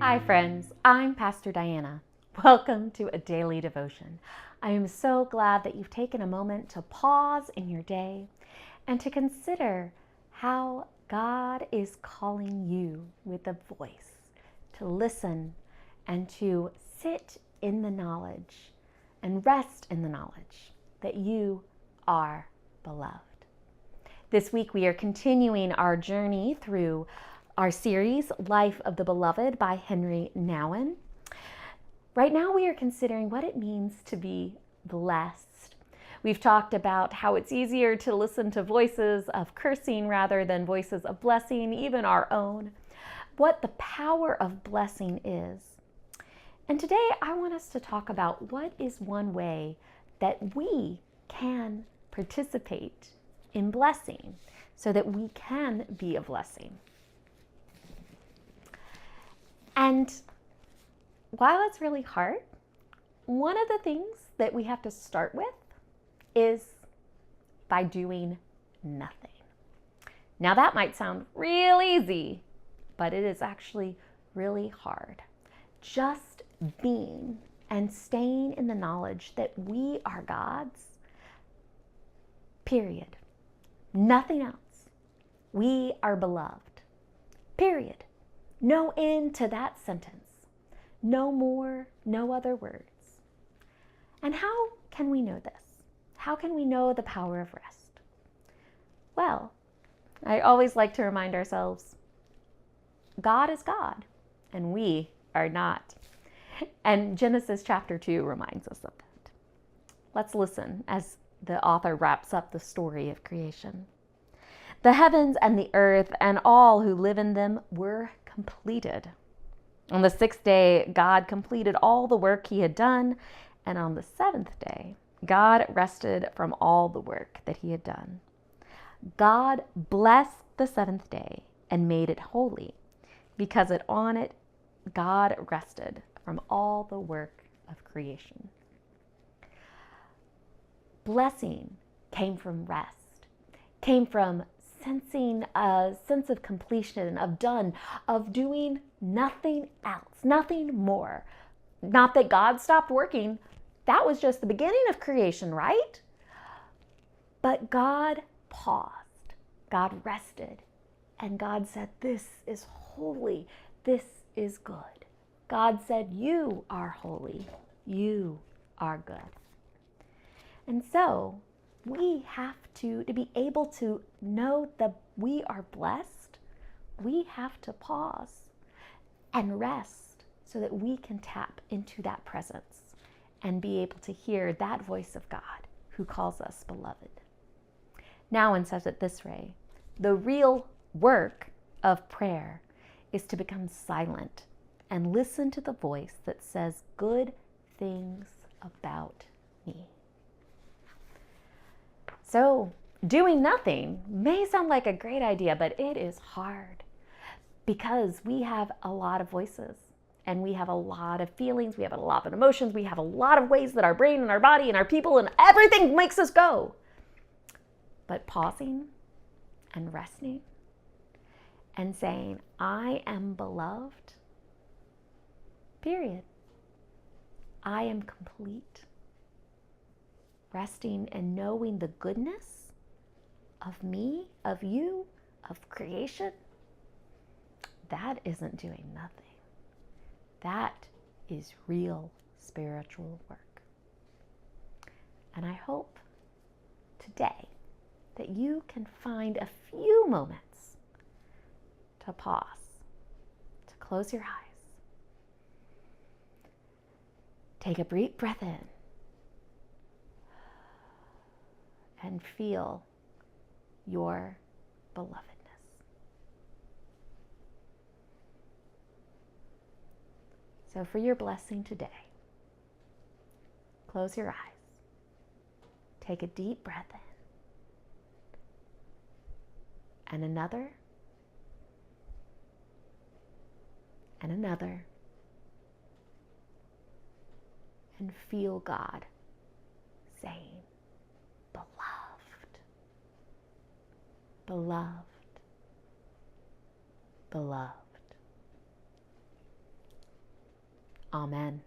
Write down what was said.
Hi friends, I'm Pastor Diana. Welcome to a daily devotion. I am so glad that you've taken a moment to pause in your day and to consider how God is calling you with a voice to listen and to sit in the knowledge and rest in the knowledge that you are beloved. This week we are continuing our journey through our series, Life of the Beloved by Henry Nouwen. Right now we are considering what it means to be blessed. We've talked about how it's easier to listen to voices of cursing rather than voices of blessing, even our own, what the power of blessing is. And today I want us to talk about what is one way that we can participate in blessing so that we can be a blessing. And while it's really hard, one of the things that we have to start with is by doing nothing. Now that might sound real easy, but it is actually really hard. Just being and staying in the knowledge that we are God's, period. Nothing else. We are beloved, period. No end to that sentence. No more, no other words. And how can we know this? How can we know the power of rest? Well, I always like to remind ourselves, God is God, and we are not. And Genesis chapter 2 reminds us of that. Let's listen as the author wraps up the story of creation. The heavens and the earth and all who live in them were completed. On the sixth day, God completed all the work he had done, and on the seventh day, God rested from all the work that he had done. God blessed the seventh day and made it holy, because on it God rested from all the work of creation. Blessing came from rest, came from sensing a sense of completion, of done, of doing nothing else, nothing more. Not that God stopped working. That was just the beginning of creation, right? But God paused. God rested. And God said, this is holy. This is good. God said, you are holy. You are good. And so we have to be able to know that we are blessed, we have to pause and rest so that we can tap into that presence and be able to hear that voice of God who calls us beloved. Nouwen says it this way: the real work of prayer is to become silent and listen to the voice that says good things about me. So doing nothing may sound like a great idea, but it is hard because we have a lot of voices and we have a lot of feelings, we have a lot of emotions, we have a lot of ways that our brain and our body and our people and everything makes us go. But pausing and resting and saying, I am beloved, period. I am complete. Resting and knowing the goodness of me, of you, of creation, that isn't doing nothing. That is real spiritual work. And I hope today that you can find a few moments to pause, to close your eyes, take a deep breath in, and feel your belovedness. So for your blessing today, close your eyes, take a deep breath in, and another, and another, and feel God saying, beloved, beloved, beloved. Amen.